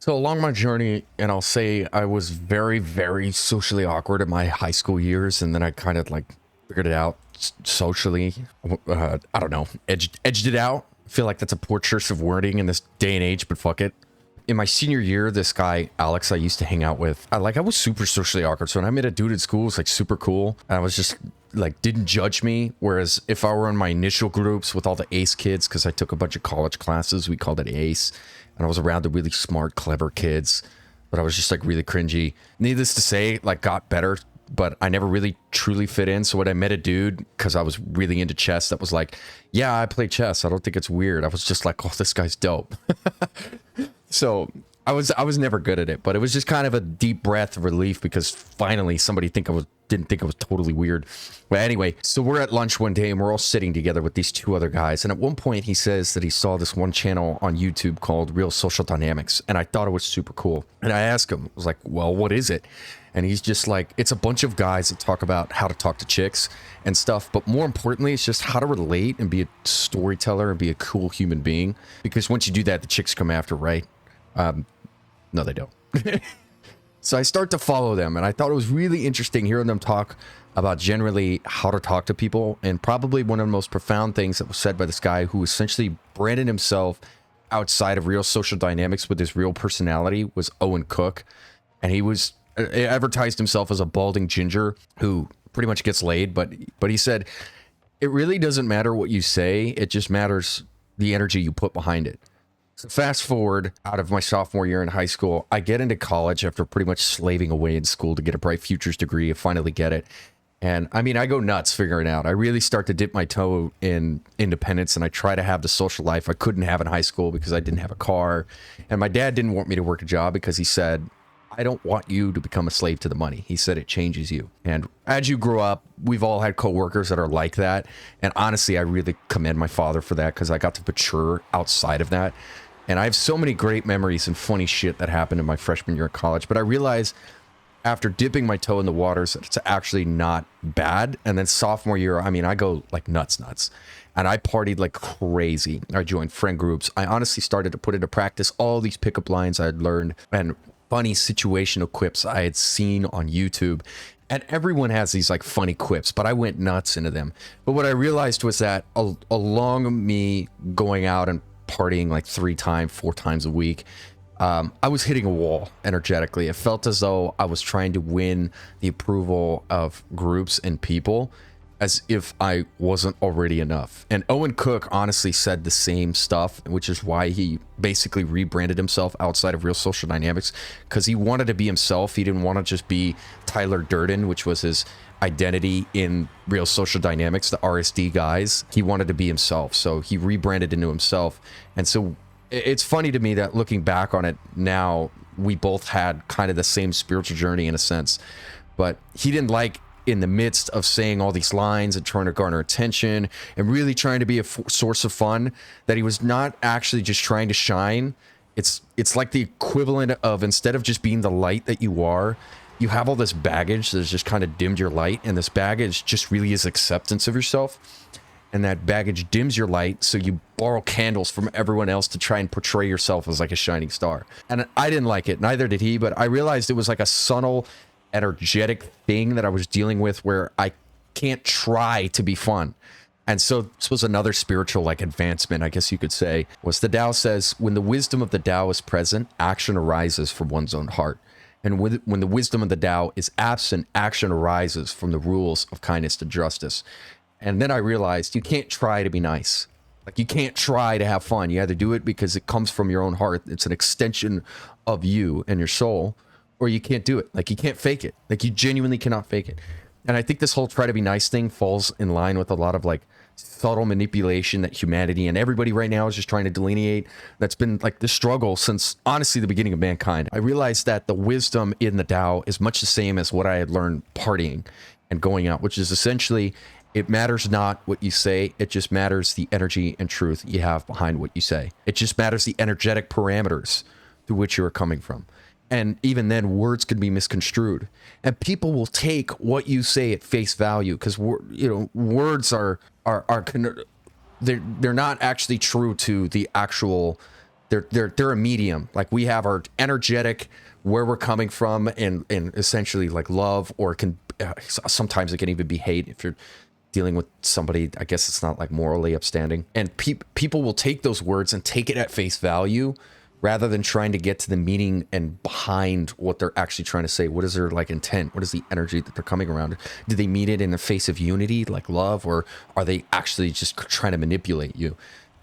So along my journey, and I'll say I was very, very socially awkward in my high school years, and then I kind of like figured it out socially. I don't know, edged it out. I feel like that's a poor choice of wording in this day and age, but fuck it. In my senior year, this guy Alex I used to hang out with, I was super socially awkward. So when I met a dude at school, it was like super cool. And I was just like didn't judge me. Whereas if I were in my initial groups with all the ACE kids, because I took a bunch of college classes, we called it ACE, and I was around the really smart, clever kids, but I was just like really cringy. Needless to say, like got better, but I never really truly fit in. So when I met a dude, because I was really into chess, that was like, yeah, I play chess. I don't think it's weird. I was just like, oh, this guy's dope. So I was never good at it, but it was just kind of a deep breath of relief because finally somebody didn't think I was totally weird. But anyway, so we're at lunch one day and we're all sitting together with these two other guys. And at one point he says that he saw this one channel on YouTube called Real Social Dynamics. And I thought it was super cool. And I asked him, I was like, well, what is it? And he's just like, it's a bunch of guys that talk about how to talk to chicks and stuff. But more importantly, it's just how to relate and be a storyteller and be a cool human being. Because once you do that, the chicks come after, right? No, they don't. So I start to follow them, and I thought it was really interesting hearing them talk about generally how to talk to people. And probably one of the most profound things that was said by this guy who essentially branded himself outside of Real Social Dynamics with his real personality was Owen Cook. And he advertised himself as a balding ginger who pretty much gets laid. But he said, it really doesn't matter what you say. It just matters the energy you put behind it. So fast forward out of my sophomore year in high school, I get into college after pretty much slaving away in school to get a bright futures degree and finally get it. And I mean, I go nuts figuring it out. I really start to dip my toe in independence, and I try to have the social life I couldn't have in high school because I didn't have a car. And my dad didn't want me to work a job because he said, I don't want you to become a slave to the money. He said it changes you. And as you grow up, we've all had coworkers that are like that. And honestly, I really commend my father for that because I got to mature outside of that. And I have so many great memories and funny shit that happened in my freshman year of college. But I realized after dipping my toe in the waters that it's actually not bad. And then sophomore year, I mean, I go like nuts. And I partied like crazy. I joined friend groups. I honestly started to put into practice all these pickup lines I had learned and funny situational quips I had seen on YouTube. And everyone has these like funny quips, but I went nuts into them. But what I realized was that along me going out and partying like 4 times a week, I was hitting a wall energetically. It felt as though I was trying to win the approval of groups and people as if I wasn't already enough. And Owen Cook honestly said the same stuff, which is why he basically rebranded himself outside of Real Social Dynamics, because he wanted to be himself. He didn't want to just be Tyler Durden, which was his identity in Real Social Dynamics, the RSD guys. He wanted to be himself, so he rebranded into himself. And so it's funny to me that looking back on it now, we both had kind of the same spiritual journey in a sense, but he didn't like in the midst of saying all these lines and trying to garner attention and really trying to be a source of fun, that he was not actually just trying to shine. It's like the equivalent of, instead of just being the light that you are, you have all this baggage that's just kind of dimmed your light, and this baggage just really is acceptance of yourself. And that baggage dims your light, so you borrow candles from everyone else to try and portray yourself as like a shining star. And I didn't like it, neither did he, but I realized it was like a subtle, energetic thing that I was dealing with where I can't try to be fun. And so this was another spiritual like advancement, I guess you could say, was the Tao says, when the wisdom of the Tao is present, action arises from one's own heart. And when the wisdom of the Tao is absent, action arises from the rules of kindness and justice. And then I realized you can't try to be nice. Like, you can't try to have fun. You either do it because it comes from your own heart. It's an extension of you and your soul, or you can't do it. Like, you can't fake it. Like, you genuinely cannot fake it. And I think this whole try to be nice thing falls in line with a lot of like subtle manipulation that humanity and everybody right now is just trying to delineate. That's been like the struggle since honestly the beginning of mankind. I realized that the wisdom in the Tao is much the same as what I had learned partying and going out, which is essentially, it matters not what you say, it just matters the energy and truth you have behind what you say. It just matters the energetic parameters through which you are coming from. And even then, words can be misconstrued, and people will take what you say at face value because words are they're not actually true to the actual they're a medium. Like we have our energetic, where we're coming from, and essentially like love, or can sometimes it can even be hate if you're dealing with somebody. I guess it's not like morally upstanding, and people will take those words and take it at face value rather than trying to get to the meaning and behind what they're actually trying to say. What is their like intent? What is the energy that they're coming around? Do they mean it in the face of unity, like love, or are they actually just trying to manipulate you?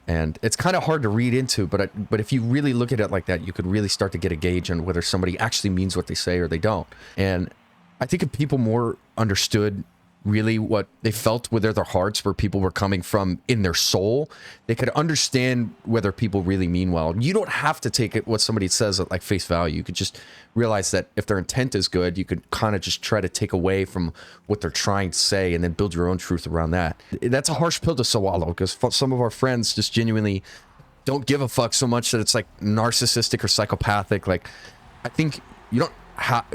And it's kind of hard to read into, but if you really look at it like that, you could really start to get a gauge on whether somebody actually means what they say or they don't. And I think if people more understood really what they felt within their hearts, where people were coming from in their soul, they could understand whether people really mean well. You don't have to take it what somebody says at like face value. You could just realize that if their intent is good, you could kind of just try to take away from what they're trying to say and then build your own truth around that. That's a harsh pill to swallow, because some of our friends just genuinely don't give a fuck so much that it's like narcissistic or psychopathic. Like, I think you don't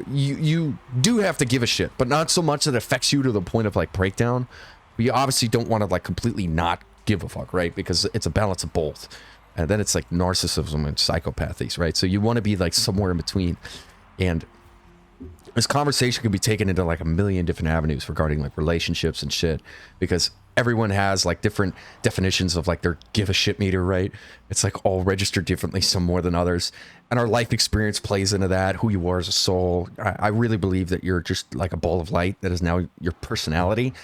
you do have to give a shit, but not so much that it affects you to the point of like breakdown. But you obviously don't want to like completely not give a fuck, right? Because it's a balance of both. And then it's like narcissism and psychopathies, right? So you want to be like somewhere in between. And this conversation can be taken into like a million different avenues regarding like relationships and shit, because everyone has like different definitions of like their give a shit meter, right? It's like all registered differently, some more than others. And our life experience plays into that, who you are as a soul. I really believe that you're just like a ball of light that is now your personality.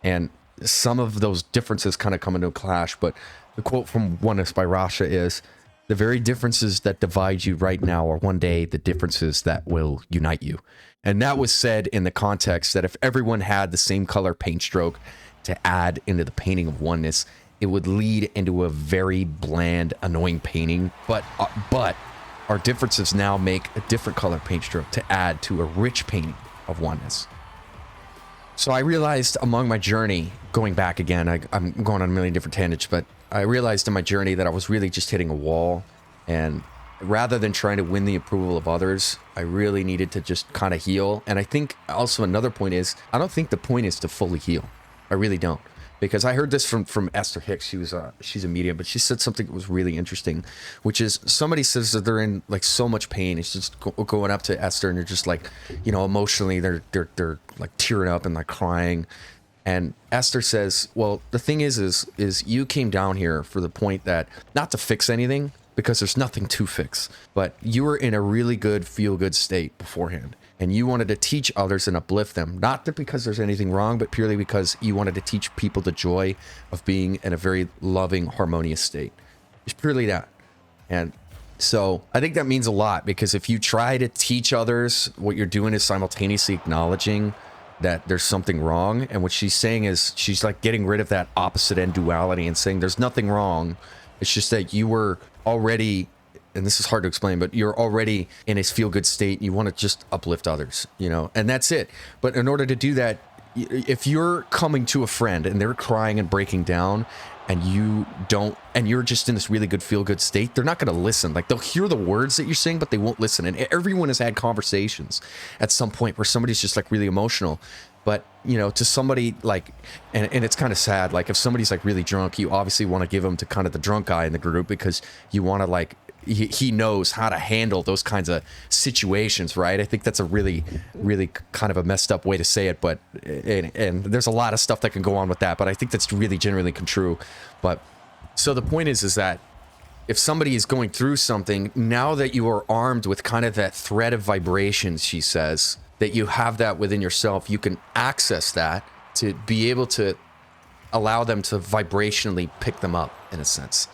And some of those differences kind of come into a clash. But the quote from Oneness by Rasha is, the very differences that divide you right now are one day the differences that will unite you. And that was said in the context that if everyone had the same color paint stroke to add into the painting of oneness, it would lead into a very bland, annoying painting. But our differences now make a different color paint stroke to add to a rich painting of oneness. So I realized among my journey, going back again, I'm going on a million different tangents, but I realized in my journey that I was really just hitting a wall. And rather than trying to win the approval of others, I really needed to just kind of heal. And I think also another point is, I don't think the point is to fully heal. I really don't. Because I heard this from Esther Hicks. She's a medium, but she said something that was really interesting, which is somebody says that they're in like so much pain. It's just going up to Esther and they're just like, you know, emotionally they're like tearing up and like crying. And Esther says, well, the thing is you came down here for the point that not to fix anything, because there's nothing to fix, but you were in a really good feel-good state beforehand. And you wanted to teach others and uplift them, not that because there's anything wrong, but purely because you wanted to teach people the joy of being in a very loving, harmonious state. It's purely that. And so I think that means a lot, because if you try to teach others, what you're doing is simultaneously acknowledging that there's something wrong. And what she's saying is she's like getting rid of that opposite end duality and saying there's nothing wrong. It's just that you were already, and this is hard to explain, but you're already in a feel-good state and you want to just uplift others, you know, and that's it. But in order to do that, if you're coming to a friend and they're crying and breaking down and you don't, and you're just in this really good feel-good state, they're not going to listen. Like, they'll hear the words that you're saying, but they won't listen. And everyone has had conversations at some point where somebody's just like really emotional. But, you know, to somebody like, and it's kind of sad, like if somebody's like really drunk, you obviously want to give them to kind of the drunk guy in the group, because you want to like, he knows how to handle those kinds of situations, right? I think that's a really, really kind of a messed up way to say it, but, and there's a lot of stuff that can go on with that, but I think that's really generally true. But so the point is that if somebody is going through something, now that you are armed with kind of that thread of vibrations, she says, that you have that within yourself, you can access that to be able to allow them to vibrationally pick them up, in a sense.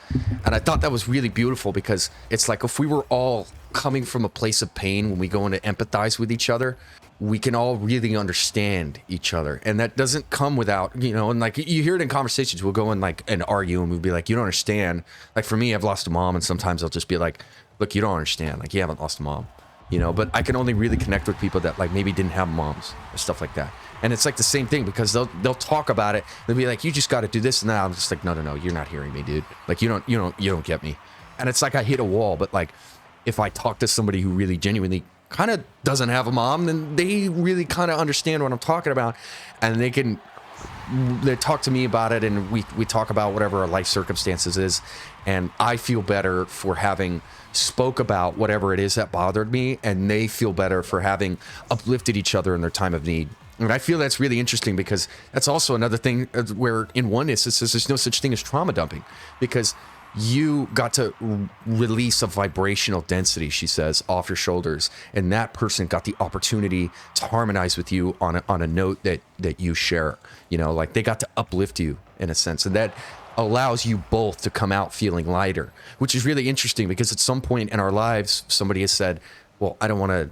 And I thought that was really beautiful, because it's like if we were all coming from a place of pain, when we go in to empathize with each other, we can all really understand each other. And that doesn't come without, you know, and like you hear it in conversations, we'll go in like and argue and we'll be like, you don't understand. Like for me, I've lost a mom, and sometimes I'll just be like, look, you don't understand. Like, you haven't lost a mom. You know, but I can only really connect with people that like maybe didn't have moms or stuff like that. And it's like the same thing, because they'll talk about it. They'll be like, you just got to do this and that. I'm just like, no, you're not hearing me, dude. Like, you don't get me. And it's like I hit a wall. But like, if I talk to somebody who really genuinely kind of doesn't have a mom, then they really kind of understand what I'm talking about, and they can they talk to me about it, and we talk about whatever our life circumstances is, and I feel better for having spoke about whatever it is that bothered me, and they feel better for having uplifted each other in their time of need. And I feel that's really interesting, because that's also another thing where in oneness it says there's no such thing as trauma dumping, because you got to release a vibrational density, she says, off your shoulders, and that person got the opportunity to harmonize with you on a note that you share. You know, like they got to uplift you in a sense, and that allows you both to come out feeling lighter, which is really interesting, because at some point in our lives somebody has said, well, I don't want to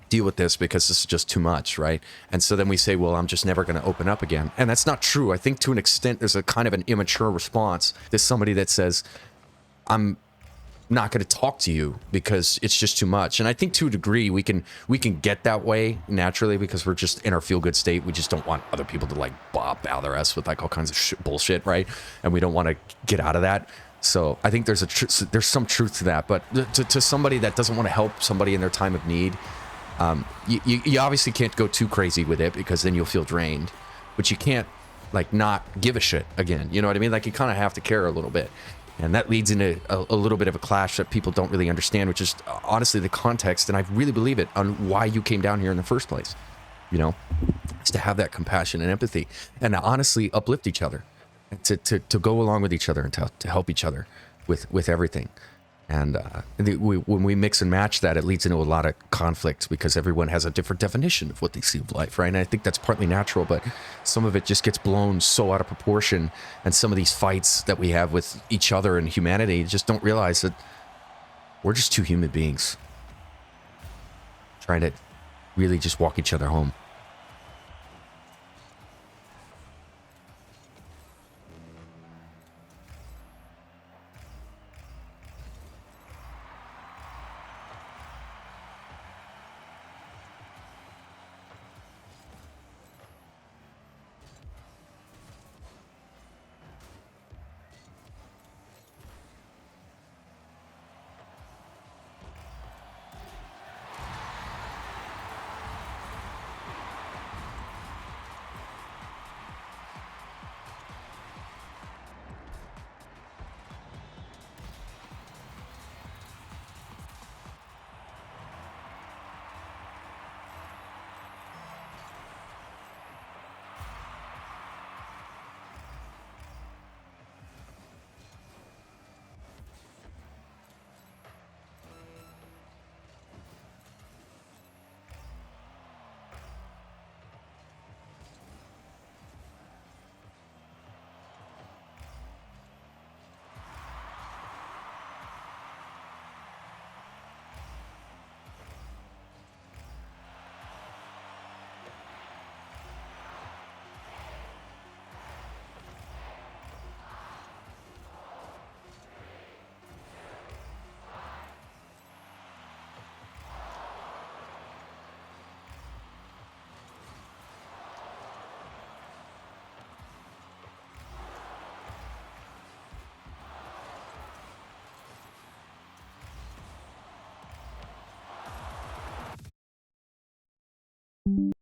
deal with this because this is just too much, right? And so then we say, well, I'm just never going to open up again. And that's not true. I think to an extent there's a kind of an immature response to somebody that says, I'm not going to talk to you because it's just too much. And I think to a degree we can get that way naturally, because we're just in our feel good state. We just don't want other people to like bother us with like all kinds of bullshit, right? And we don't want to get out of that. So I think there's some truth to that. But to somebody that doesn't want to help somebody in their time of need, you obviously can't go too crazy with it, because then you'll feel drained, but you can't like not give a shit again. You know what I mean? Like you kind of have to care a little bit. And that leads into a little bit of a clash that people don't really understand, which is honestly the context. And I really believe it on why you came down here in the first place, you know, is to have that compassion and empathy and to honestly uplift each other, and to go along with each other and to help each other with everything. And when we mix and match that, it leads into a lot of conflict, because everyone has a different definition of what they see of life, right? And I think that's partly natural, but some of it just gets blown so out of proportion. And some of these fights that we have with each other and humanity just don't realize that we're just two human beings trying to really just walk each other home.